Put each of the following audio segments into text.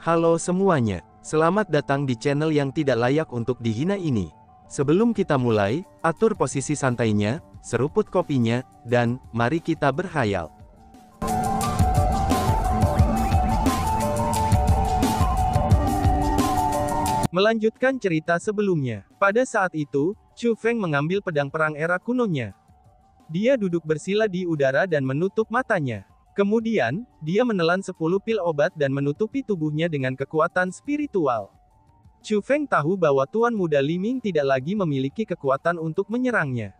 Halo semuanya, selamat datang di channel yang tidak layak untuk dihina ini. Sebelum kita mulai, atur posisi santainya, seruput kopinya, dan mari kita berkhayal. Melanjutkan cerita sebelumnya, pada saat itu, Chu Feng mengambil pedang perang era kunonya. Dia duduk bersila di udara dan menutup matanya. Kemudian, dia menelan 10 pil obat dan menutupi tubuhnya dengan kekuatan spiritual. Chu Feng tahu bahwa Tuan Muda Li Ming tidak lagi memiliki kekuatan untuk menyerangnya.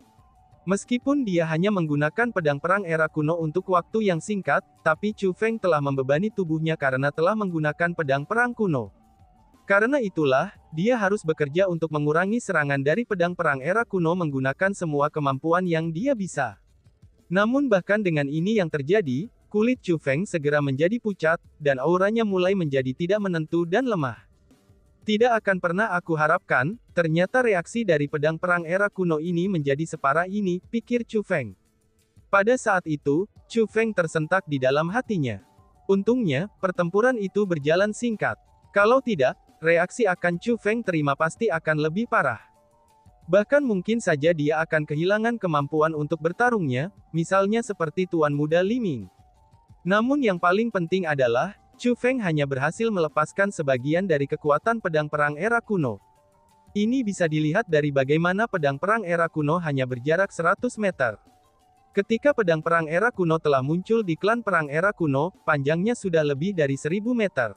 Meskipun dia hanya menggunakan pedang perang era kuno untuk waktu yang singkat, tapi Chu Feng telah membebani tubuhnya karena telah menggunakan pedang perang kuno. Karena itulah, dia harus bekerja untuk mengurangi serangan dari pedang perang era kuno menggunakan semua kemampuan yang dia bisa. Namun bahkan dengan ini yang terjadi, kulit Chu Feng segera menjadi pucat, dan auranya mulai menjadi tidak menentu dan lemah. Tidak akan pernah aku harapkan, ternyata reaksi dari pedang perang era kuno ini menjadi separah ini, pikir Chu Feng. Pada saat itu, Chu Feng tersentak di dalam hatinya. Untungnya, pertempuran itu berjalan singkat. Kalau tidak, reaksi akan Chu Feng terima pasti akan lebih parah. Bahkan mungkin saja dia akan kehilangan kemampuan untuk bertarungnya, misalnya seperti Tuan Muda Li Ming. Namun yang paling penting adalah, Chu Feng hanya berhasil melepaskan sebagian dari kekuatan pedang perang era kuno. Ini bisa dilihat dari bagaimana pedang perang era kuno hanya berjarak 100 meter. Ketika pedang perang era kuno telah muncul di klan perang era kuno, panjangnya sudah lebih dari 1000 meter.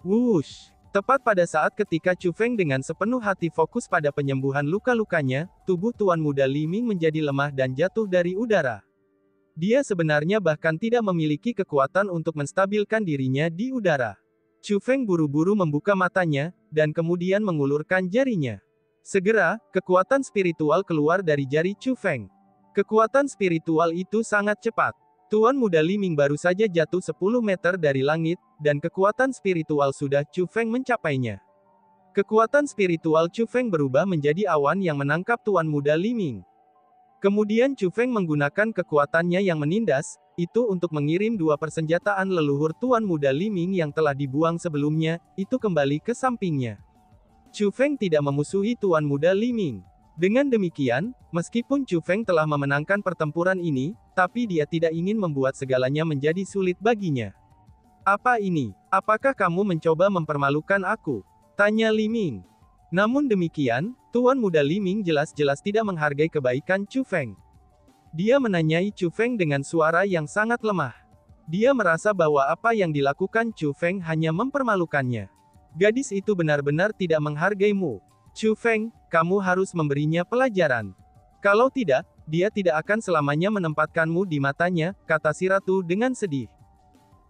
Wush! Tepat pada saat ketika Chu Feng dengan sepenuh hati fokus pada penyembuhan luka-lukanya, tubuh Tuan Muda Li Ming menjadi lemah dan jatuh dari udara. Dia sebenarnya bahkan tidak memiliki kekuatan untuk menstabilkan dirinya di udara. Chu Feng buru-buru membuka matanya, dan kemudian mengulurkan jarinya. Segera, kekuatan spiritual keluar dari jari Chu Feng. Kekuatan spiritual itu sangat cepat. Tuan Muda Li Ming baru saja jatuh 10 meter dari langit, dan kekuatan spiritual sudah Chu Feng mencapainya. Kekuatan spiritual Chu Feng berubah menjadi awan yang menangkap Tuan Muda Li Ming. Kemudian Chu Feng menggunakan kekuatannya yang menindas, itu untuk mengirim dua persenjataan leluhur Tuan Muda Li Ming yang telah dibuang sebelumnya, itu kembali ke sampingnya. Chu Feng tidak memusuhi Tuan Muda Li Ming. Dengan demikian, meskipun Chu Feng telah memenangkan pertempuran ini, tapi dia tidak ingin membuat segalanya menjadi sulit baginya. Apa ini? Apakah kamu mencoba mempermalukan aku? Tanya Li Ming. Namun demikian, Tuan Muda Li Ming jelas-jelas tidak menghargai kebaikan Chu Feng. Dia menanyai Chu Feng dengan suara yang sangat lemah. Dia merasa bahwa apa yang dilakukan Chu Feng hanya mempermalukannya. Gadis itu benar-benar tidak menghargaimu. Chu Feng, kamu harus memberinya pelajaran. Kalau tidak, dia tidak akan selamanya menempatkanmu di matanya, kata si ratu dengan sedih.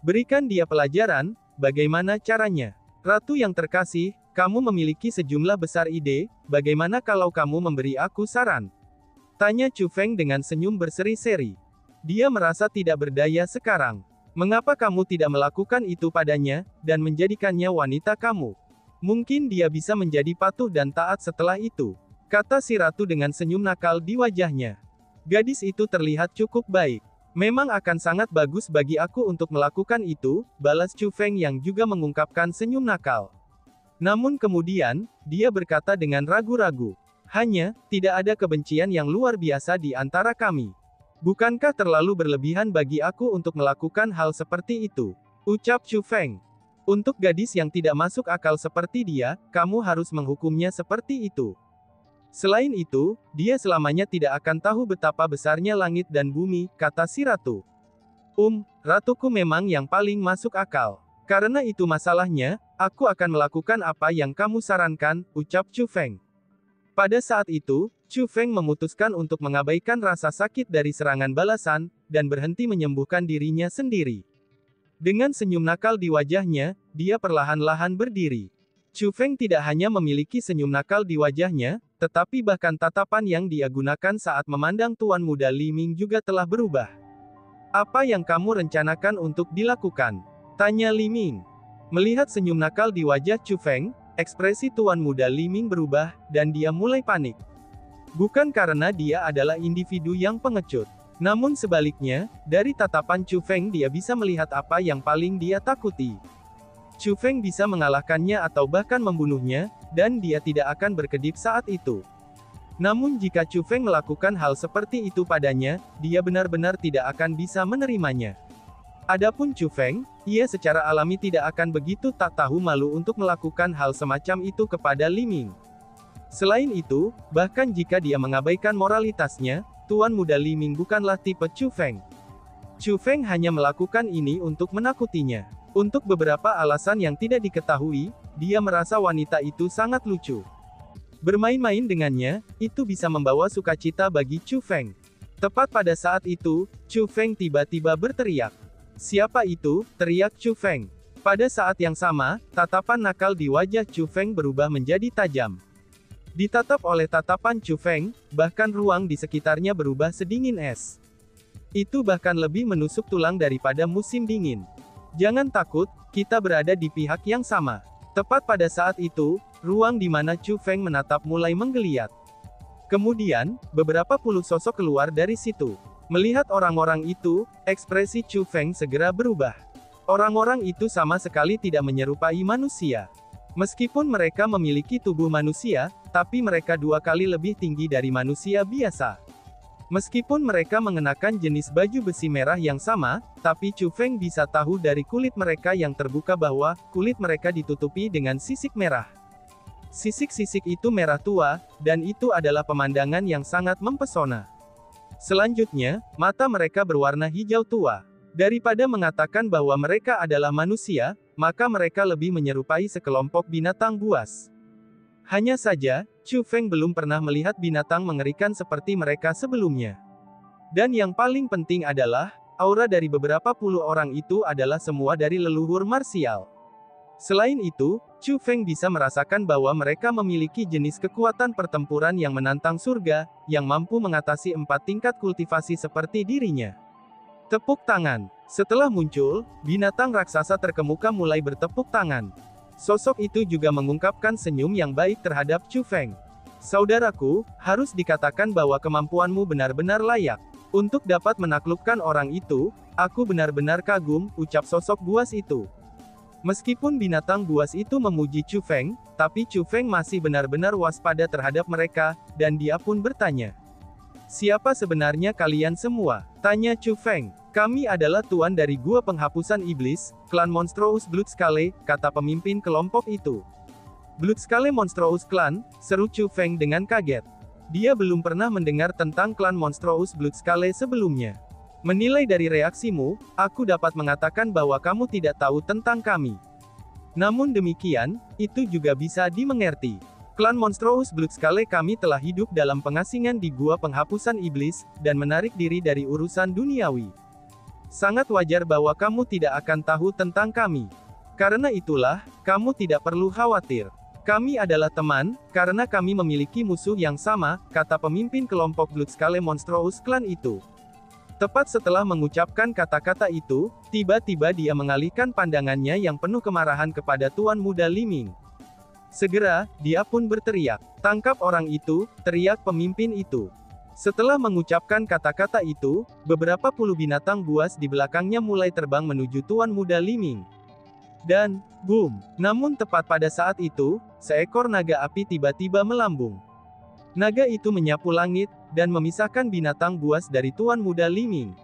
Berikan dia pelajaran, bagaimana caranya? Ratu yang terkasih, kamu memiliki sejumlah besar ide, bagaimana kalau kamu memberi aku saran? Tanya Chu Feng dengan senyum berseri-seri. Dia merasa tidak berdaya sekarang. Mengapa kamu tidak melakukan itu padanya, dan menjadikannya wanita kamu? Mungkin dia bisa menjadi patuh dan taat setelah itu, kata si ratu dengan senyum nakal di wajahnya. Gadis itu terlihat cukup baik. Memang akan sangat bagus bagi aku untuk melakukan itu, balas Chu Feng yang juga mengungkapkan senyum nakal. Namun kemudian, dia berkata dengan ragu-ragu. Hanya, tidak ada kebencian yang luar biasa di antara kami. Bukankah terlalu berlebihan bagi aku untuk melakukan hal seperti itu? Ucap Chu Feng. Untuk gadis yang tidak masuk akal seperti dia, kamu harus menghukumnya seperti itu. Selain itu, dia selamanya tidak akan tahu betapa besarnya langit dan bumi, kata si ratu. Ratuku memang yang paling masuk akal. Karena itu masalahnya, aku akan melakukan apa yang kamu sarankan, ucap Chu Feng. Pada saat itu, Chu Feng memutuskan untuk mengabaikan rasa sakit dari serangan balasan, dan berhenti menyembuhkan dirinya sendiri. Dengan senyum nakal di wajahnya, dia perlahan-lahan berdiri. Chu Feng tidak hanya memiliki senyum nakal di wajahnya, tetapi bahkan tatapan yang dia gunakan saat memandang Tuan Muda Li Ming juga telah berubah. Apa yang kamu rencanakan untuk dilakukan? Tanya Li Ming. Melihat senyum nakal di wajah Chu Feng, ekspresi Tuan Muda Li Ming berubah, dan dia mulai panik. Bukan karena dia adalah individu yang pengecut. Namun sebaliknya, dari tatapan Chu Feng dia bisa melihat apa yang paling dia takuti. Chu Feng bisa mengalahkannya atau bahkan membunuhnya, dan dia tidak akan berkedip saat itu. Namun jika Chu Feng melakukan hal seperti itu padanya, dia benar-benar tidak akan bisa menerimanya. Adapun Chu Feng, ia secara alami tidak akan begitu tak tahu malu untuk melakukan hal semacam itu kepada Li Ming. Selain itu, bahkan jika dia mengabaikan moralitasnya, Tuan Muda Li Ming bukanlah tipe Chu Feng. Chu Feng hanya melakukan ini untuk menakutinya. Untuk beberapa alasan yang tidak diketahui, dia merasa wanita itu sangat lucu. Bermain-main dengannya, itu bisa membawa sukacita bagi Chu Feng. Tepat pada saat itu, Chu Feng tiba-tiba berteriak. "Siapa itu?" teriak Chu Feng. Pada saat yang sama, tatapan nakal di wajah Chu Feng berubah menjadi tajam. Ditatap oleh tatapan Chu Feng, bahkan ruang di sekitarnya berubah sedingin es. Itu bahkan lebih menusuk tulang daripada musim dingin. "Jangan takut, kita berada di pihak yang sama." Tepat pada saat itu, ruang di mana Chu Feng menatap mulai menggeliat. Kemudian, beberapa puluh sosok keluar dari situ. Melihat orang-orang itu, ekspresi Chu Feng segera berubah. Orang-orang itu sama sekali tidak menyerupai manusia. Meskipun mereka memiliki tubuh manusia, tapi mereka 2 kali lebih tinggi dari manusia biasa. Meskipun mereka mengenakan jenis baju besi merah yang sama, tapi Chu Feng bisa tahu dari kulit mereka yang terbuka bahwa kulit mereka ditutupi dengan sisik merah. Sisik-sisik itu merah tua, dan itu adalah pemandangan yang sangat mempesona. Selanjutnya, mata mereka berwarna hijau tua. Daripada mengatakan bahwa mereka adalah manusia, maka mereka lebih menyerupai sekelompok binatang buas. Hanya saja, Chu Feng belum pernah melihat binatang mengerikan seperti mereka sebelumnya. Dan yang paling penting adalah, aura dari beberapa puluh orang itu adalah semua dari leluhur marsial. Selain itu, Chu Feng bisa merasakan bahwa mereka memiliki jenis kekuatan pertempuran yang menantang surga, yang mampu mengatasi 4 tingkat kultivasi seperti dirinya. Tepuk tangan. Setelah muncul, binatang raksasa terkemuka mulai bertepuk tangan. Sosok itu juga mengungkapkan senyum yang baik terhadap Chu Feng. "Saudaraku, harus dikatakan bahwa kemampuanmu benar-benar layak. Untuk dapat menaklukkan orang itu, aku benar-benar kagum," ucap sosok buas itu. Meskipun binatang buas itu memuji Chu Feng, tapi Chu Feng masih benar-benar waspada terhadap mereka, dan dia pun bertanya. "Siapa sebenarnya kalian semua?" tanya Chu Feng. "Kami adalah tuan dari Gua Penghapusan Iblis, klan Monstrous Bloodscale," kata pemimpin kelompok itu. "Bloodscale Monstrous Clan," seru Chu Feng dengan kaget. Dia belum pernah mendengar tentang klan Monstrous Bloodscale sebelumnya. "Menilai dari reaksimu, aku dapat mengatakan bahwa kamu tidak tahu tentang kami. Namun demikian, itu juga bisa dimengerti. Klan Monstrous Bloodscale kami telah hidup dalam pengasingan di Gua Penghapusan Iblis, dan menarik diri dari urusan duniawi. Sangat wajar bahwa kamu tidak akan tahu tentang kami. Karena itulah, kamu tidak perlu khawatir. Kami adalah teman, karena kami memiliki musuh yang sama," kata pemimpin kelompok Bloodscale Monstrous Clan itu. Tepat setelah mengucapkan kata-kata itu, tiba-tiba dia mengalihkan pandangannya yang penuh kemarahan kepada Tuan Muda Li Ming. Segera, dia pun berteriak, "Tangkap orang itu!" teriak pemimpin itu. Setelah mengucapkan kata-kata itu, beberapa puluh binatang buas di belakangnya mulai terbang menuju Tuan Muda Li Ming. Dan, boom! Namun tepat pada saat itu, seekor naga api tiba-tiba melambung. Naga itu menyapu langit, dan memisahkan binatang buas dari Tuan Muda Li Ming.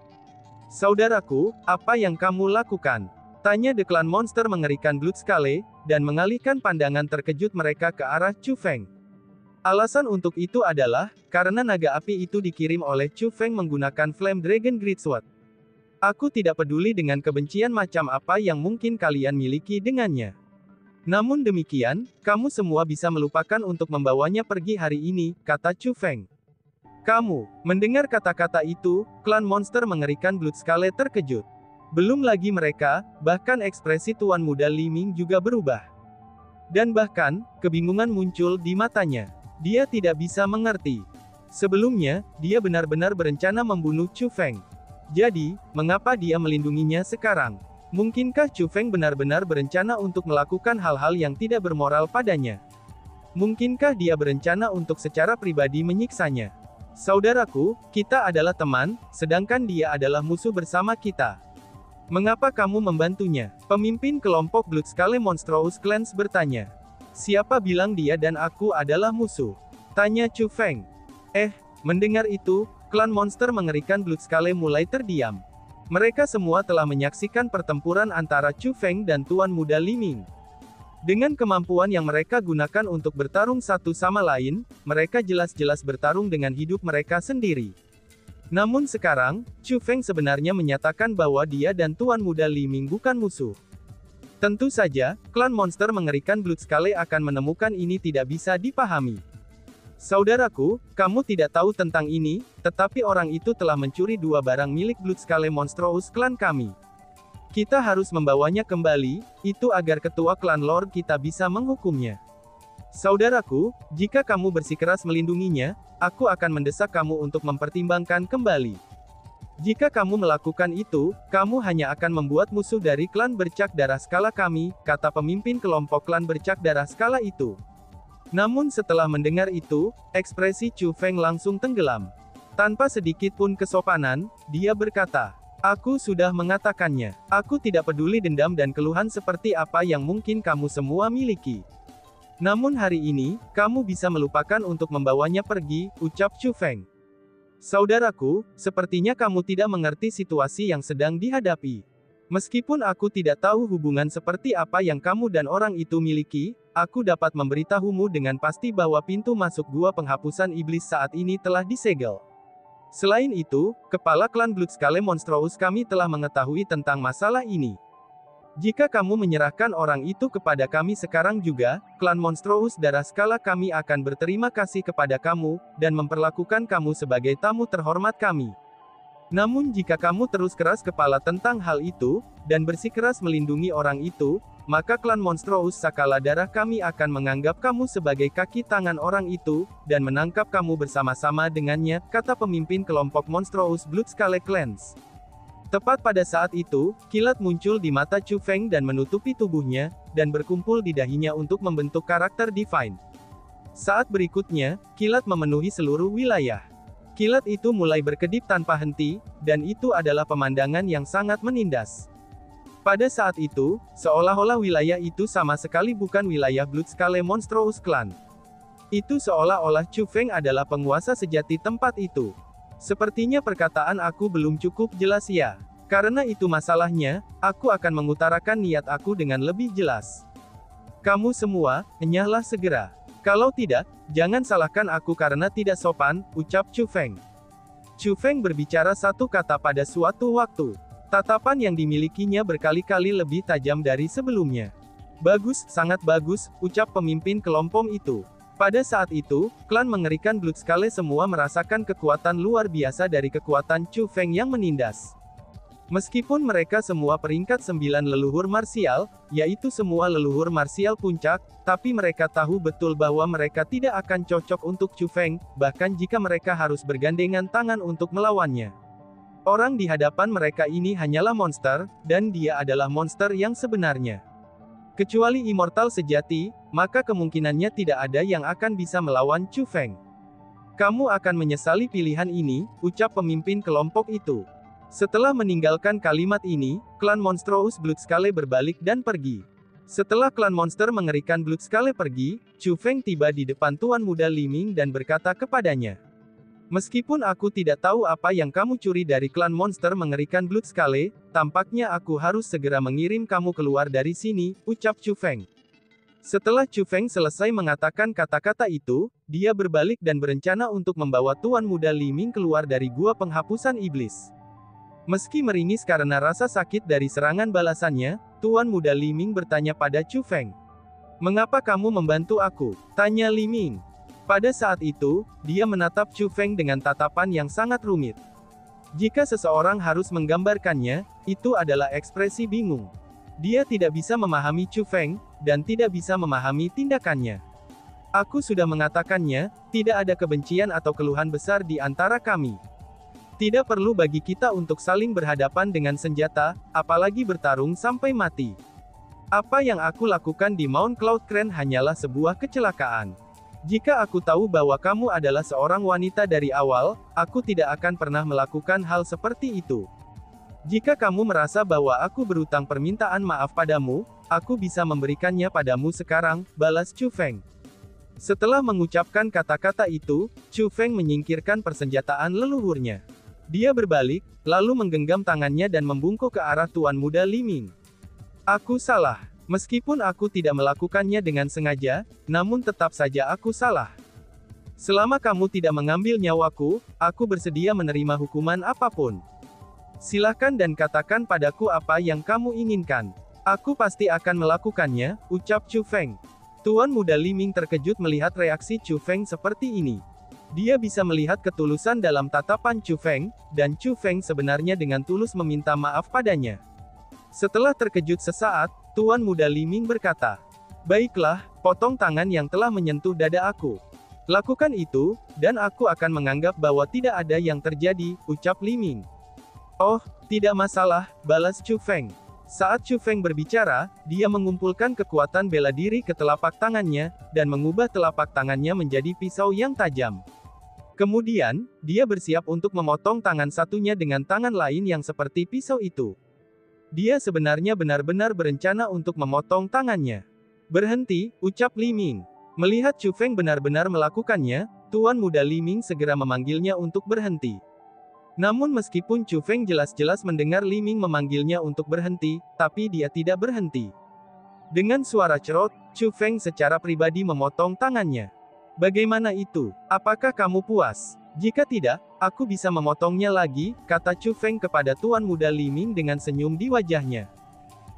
"Saudaraku, apa yang kamu lakukan?" tanya The Clan Monster mengerikan Bloodscale, dan mengalihkan pandangan terkejut mereka ke arah Chu Feng. Alasan untuk itu adalah, karena naga api itu dikirim oleh Chu Feng menggunakan Flame Dragon Greatsword. "Aku tidak peduli dengan kebencian macam apa yang mungkin kalian miliki dengannya. Namun demikian, kamu semua bisa melupakan untuk membawanya pergi hari ini," kata Chu Feng. "Kamu." Mendengar kata-kata itu, klan monster mengerikan Bloodscale terkejut. Belum lagi mereka, bahkan ekspresi Tuan Muda Li Ming juga berubah. Dan bahkan, kebingungan muncul di matanya. Dia tidak bisa mengerti. Sebelumnya, dia benar-benar berencana membunuh Chu Feng. Jadi, mengapa dia melindunginya sekarang? Mungkinkah Chu Feng benar-benar berencana untuk melakukan hal-hal yang tidak bermoral padanya? Mungkinkah dia berencana untuk secara pribadi menyiksanya? "Saudaraku, kita adalah teman, sedangkan dia adalah musuh bersama kita. Mengapa kamu membantunya? Pemimpin kelompok Blood Scale Monstrous Clans bertanya. Siapa bilang dia dan aku adalah musuh? Tanya Chu Feng. Mendengar itu, klan monster mengerikan Blood Scale mulai terdiam. Mereka semua telah menyaksikan pertempuran antara Chu Feng dan Tuan Muda Li Ming. Dengan kemampuan yang mereka gunakan untuk bertarung satu sama lain, mereka jelas-jelas bertarung dengan hidup mereka sendiri. Namun sekarang, Chu Feng sebenarnya menyatakan bahwa dia dan Tuan Muda Li Ming bukan musuh. Tentu saja, klan monster mengerikan Blood Scale akan menemukan ini tidak bisa dipahami. Saudaraku, kamu tidak tahu tentang ini, tetapi orang itu telah mencuri 2 barang milik Blood Scale Monstrous klan kami. Kita harus membawanya kembali, itu agar ketua klan Lord kita bisa menghukumnya. Saudaraku, jika kamu bersikeras melindunginya, aku akan mendesak kamu untuk mempertimbangkan kembali. Jika kamu melakukan itu, kamu hanya akan membuat musuh dari klan bercak darah skala kami, kata pemimpin kelompok klan bercak darah skala itu. Namun setelah mendengar itu, ekspresi Chu Feng langsung tenggelam. Tanpa sedikit pun kesopanan, dia berkata, "Aku sudah mengatakannya. Aku tidak peduli dendam dan keluhan seperti apa yang mungkin kamu semua miliki. Namun hari ini, kamu bisa melupakan untuk membawanya pergi," ucap Chu Feng. Saudaraku, sepertinya kamu tidak mengerti situasi yang sedang dihadapi. Meskipun aku tidak tahu hubungan seperti apa yang kamu dan orang itu miliki, aku dapat memberitahumu dengan pasti bahwa pintu masuk gua penghapusan iblis saat ini telah disegel. Selain itu, kepala klan Blood Scale Monstrous kami telah mengetahui tentang masalah ini. Jika kamu menyerahkan orang itu kepada kami sekarang juga, klan Monstrous darah skala kami akan berterima kasih kepada kamu, dan memperlakukan kamu sebagai tamu terhormat kami. Namun jika kamu terus keras kepala tentang hal itu, dan bersikeras melindungi orang itu, maka klan Monstrous Sakala Darah kami akan menganggap kamu sebagai kaki tangan orang itu, dan menangkap kamu bersama-sama dengannya, kata pemimpin kelompok Monstrous Blood Scale Clans. Tepat pada saat itu, kilat muncul di mata Chu Feng dan menutupi tubuhnya, dan berkumpul di dahinya untuk membentuk karakter Divine. Saat berikutnya, kilat memenuhi seluruh wilayah. Kilat itu mulai berkedip tanpa henti, dan itu adalah pemandangan yang sangat menindas. Pada saat itu, seolah-olah wilayah itu sama sekali bukan wilayah Blood Scale Monstrous Clan. Itu seolah-olah Chu Feng adalah penguasa sejati tempat itu. Sepertinya perkataan aku belum cukup jelas ya. Karena itu masalahnya, aku akan mengutarakan niat aku dengan lebih jelas. Kamu semua, enyahlah segera. Kalau tidak, jangan salahkan aku karena tidak sopan, ucap Chu Feng. Chu Feng berbicara satu kata pada suatu waktu. Tatapan yang dimilikinya berkali-kali lebih tajam dari sebelumnya. Bagus, sangat bagus, ucap pemimpin kelompok itu. Pada saat itu, klan mengerikan Blood Scale semua merasakan kekuatan luar biasa dari kekuatan Chu Feng yang menindas. Meskipun mereka semua peringkat 9 leluhur marsial, yaitu semua leluhur marsial puncak, tapi mereka tahu betul bahwa mereka tidak akan cocok untuk Chu Feng, bahkan jika mereka harus bergandengan tangan untuk melawannya. Orang di hadapan mereka ini hanyalah monster, dan dia adalah monster yang sebenarnya. Kecuali immortal sejati, maka kemungkinannya tidak ada yang akan bisa melawan Chu Feng. Kamu akan menyesali pilihan ini, ucap pemimpin kelompok itu. Setelah meninggalkan kalimat ini, klan Monstrous Blood Scale berbalik dan pergi. Setelah klan monster mengerikan Blood Scale pergi, Chu Feng tiba di depan Tuan Muda Li Ming dan berkata kepadanya. Meskipun aku tidak tahu apa yang kamu curi dari klan monster mengerikan Blood Scale, tampaknya aku harus segera mengirim kamu keluar dari sini, ucap Chu Feng. Setelah Chu Feng selesai mengatakan kata-kata itu, dia berbalik dan berencana untuk membawa Tuan Muda Li Ming keluar dari gua penghapusan iblis. Meski meringis karena rasa sakit dari serangan balasannya, Tuan Muda Li Ming bertanya pada Chu Feng. "Mengapa kamu membantu aku?" tanya Li Ming. Pada saat itu, dia menatap Chu Feng dengan tatapan yang sangat rumit. Jika seseorang harus menggambarkannya, itu adalah ekspresi bingung. Dia tidak bisa memahami Chu Feng, dan tidak bisa memahami tindakannya. Aku sudah mengatakannya, tidak ada kebencian atau keluhan besar di antara kami. Tidak perlu bagi kita untuk saling berhadapan dengan senjata, apalagi bertarung sampai mati. Apa yang aku lakukan di Mount Cloud Crane hanyalah sebuah kecelakaan. Jika aku tahu bahwa kamu adalah seorang wanita dari awal, aku tidak akan pernah melakukan hal seperti itu. Jika kamu merasa bahwa aku berutang permintaan maaf padamu, aku bisa memberikannya padamu sekarang, balas Chu Feng. Setelah mengucapkan kata-kata itu, Chu Feng menyingkirkan persenjataan leluhurnya. Dia berbalik, lalu menggenggam tangannya dan membungkuk ke arah Tuan Muda Li Ming. Aku salah. Meskipun aku tidak melakukannya dengan sengaja, namun tetap saja aku salah. Selama kamu tidak mengambil nyawaku, aku bersedia menerima hukuman apapun. Silakan dan katakan padaku apa yang kamu inginkan. Aku pasti akan melakukannya, ucap Chu Feng. Tuan Muda Li Ming terkejut melihat reaksi Chu Feng seperti ini. Dia bisa melihat ketulusan dalam tatapan Chu Feng, dan Chu Feng sebenarnya dengan tulus meminta maaf padanya. Setelah terkejut sesaat, Tuan Muda Li Ming berkata, "Baiklah, potong tangan yang telah menyentuh dada aku. Lakukan itu, dan aku akan menganggap bahwa tidak ada yang terjadi," ucap Li Ming. "Oh, tidak masalah," balas Chu Feng. Saat Chu Feng berbicara, dia mengumpulkan kekuatan bela diri ke telapak tangannya, dan mengubah telapak tangannya menjadi pisau yang tajam. Kemudian, dia bersiap untuk memotong tangan satunya dengan tangan lain yang seperti pisau itu. Dia sebenarnya benar-benar berencana untuk memotong tangannya. "Berhenti," ucap Li Ming. Melihat Chu Feng benar-benar melakukannya, Tuan Muda Li Ming segera memanggilnya untuk berhenti. Namun meskipun Chu Feng jelas-jelas mendengar Li Ming memanggilnya untuk berhenti, tapi dia tidak berhenti. Dengan suara cerot, Chu Feng secara pribadi memotong tangannya. "Bagaimana itu? Apakah kamu puas? Jika tidak, aku bisa memotongnya lagi," kata Chu Feng kepada Tuan Muda Li Ming dengan senyum di wajahnya.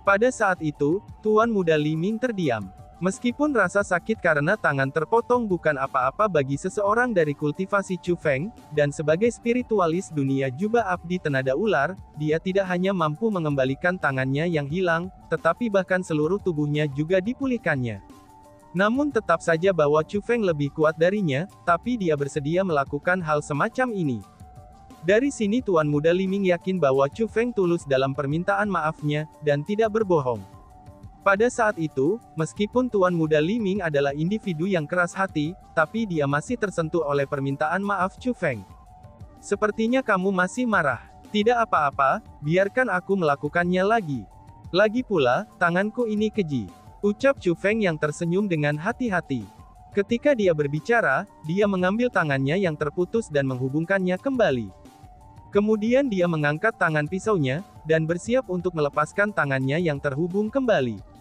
Pada saat itu, Tuan Muda Li Ming terdiam. Meskipun rasa sakit karena tangan terpotong bukan apa-apa bagi seseorang dari kultivasi Chu Feng, dan sebagai spiritualis dunia jubah abdi tenaga ular, dia tidak hanya mampu mengembalikan tangannya yang hilang, tetapi bahkan seluruh tubuhnya juga dipulihkannya. Namun tetap saja bahwa Chu Feng lebih kuat darinya, tapi dia bersedia melakukan hal semacam ini. Dari sini Tuan Muda Li Ming yakin bahwa Chu Feng tulus dalam permintaan maafnya, dan tidak berbohong. Pada saat itu, meskipun Tuan Muda Li Ming adalah individu yang keras hati, tapi dia masih tersentuh oleh permintaan maaf Chu Feng. "Sepertinya kamu masih marah. Tidak apa-apa, biarkan aku melakukannya lagi. Lagi pula, tanganku ini keji," ucap Chu Feng yang tersenyum dengan hati-hati. Ketika dia berbicara, dia mengambil tangannya yang terputus dan menghubungkannya kembali. Kemudian dia mengangkat tangan pisaunya, dan bersiap untuk melepaskan tangannya yang terhubung kembali.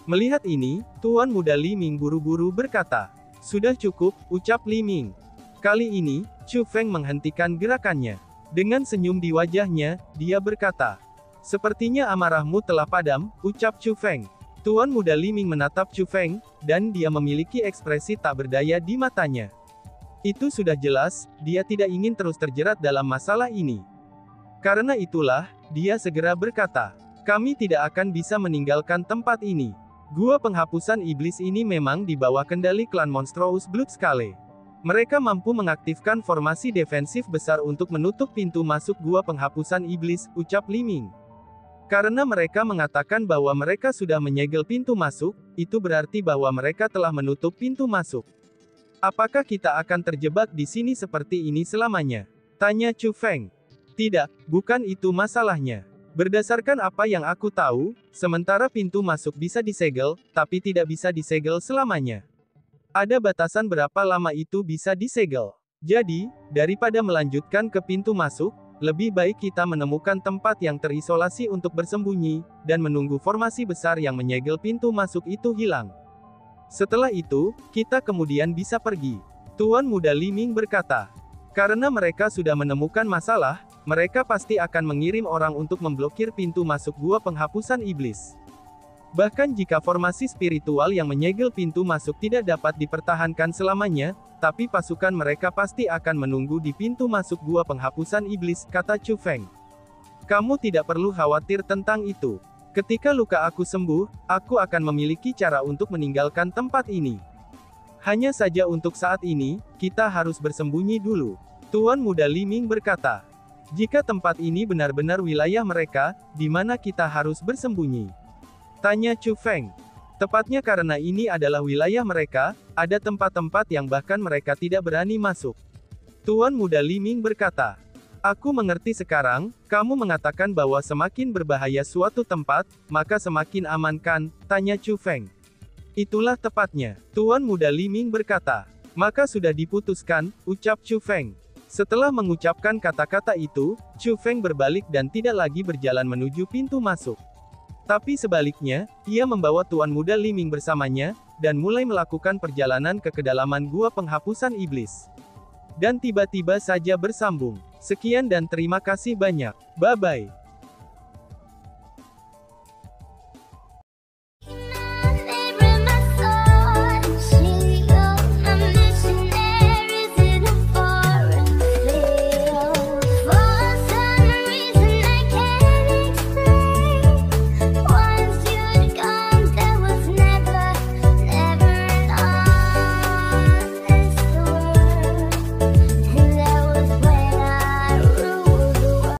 Melihat ini, Tuan Muda Li Ming buru-buru berkata, "Sudah cukup," ucap Li Ming. Kali ini, Chu Feng menghentikan gerakannya. Dengan senyum di wajahnya, dia berkata, "Sepertinya amarahmu telah padam," ucap Chu Feng. Tuan Muda Li Ming menatap Chu Feng, dan dia memiliki ekspresi tak berdaya di matanya. Itu sudah jelas, dia tidak ingin terus terjerat dalam masalah ini. Karena itulah, dia segera berkata, "Kami tidak akan bisa meninggalkan tempat ini. Gua penghapusan iblis ini memang di bawah kendali klan Monstrous Bloodscale. Mereka mampu mengaktifkan formasi defensif besar untuk menutup pintu masuk gua penghapusan iblis," ucap Li Ming. "Karena mereka mengatakan bahwa mereka sudah menyegel pintu masuk, itu berarti bahwa mereka telah menutup pintu masuk. Apakah kita akan terjebak di sini seperti ini selamanya?" tanya Chu Feng. "Tidak, bukan itu masalahnya. Berdasarkan apa yang aku tahu, sementara pintu masuk bisa disegel, tapi tidak bisa disegel selamanya. Ada batasan berapa lama itu bisa disegel. Jadi, daripada melanjutkan ke pintu masuk, lebih baik kita menemukan tempat yang terisolasi untuk bersembunyi, dan menunggu formasi besar yang menyegel pintu masuk itu hilang. Setelah itu, kita kemudian bisa pergi." Tuan Muda Li Ming berkata, "Karena mereka sudah menemukan masalah, mereka pasti akan mengirim orang untuk memblokir pintu masuk gua penghapusan iblis. Bahkan jika formasi spiritual yang menyegel pintu masuk tidak dapat dipertahankan selamanya, tapi pasukan mereka pasti akan menunggu di pintu masuk gua penghapusan iblis," kata Chu Feng. "Kamu tidak perlu khawatir tentang itu. Ketika luka aku sembuh, aku akan memiliki cara untuk meninggalkan tempat ini. Hanya saja untuk saat ini, kita harus bersembunyi dulu." Tuan Muda Li Ming berkata, "Jika tempat ini benar-benar wilayah mereka, di mana kita harus bersembunyi?" tanya Chu Feng. "Tepatnya karena ini adalah wilayah mereka, ada tempat-tempat yang bahkan mereka tidak berani masuk." Tuan Muda Li Ming berkata, Aku mengerti sekarang, kamu mengatakan bahwa semakin berbahaya suatu tempat, maka semakin aman kan? Tanya Chu Feng. Itulah tepatnya, Tuan Muda Li Ming berkata. Maka sudah diputuskan, ucap Chu Feng. Setelah mengucapkan kata-kata itu, Chu Feng berbalik dan tidak lagi berjalan menuju pintu masuk. Tapi sebaliknya, ia membawa Tuan Muda Li Ming bersamanya, dan mulai melakukan perjalanan ke kedalaman gua penghapusan iblis. Dan tiba-tiba saja bersambung. Sekian dan terima kasih banyak. Bye-bye.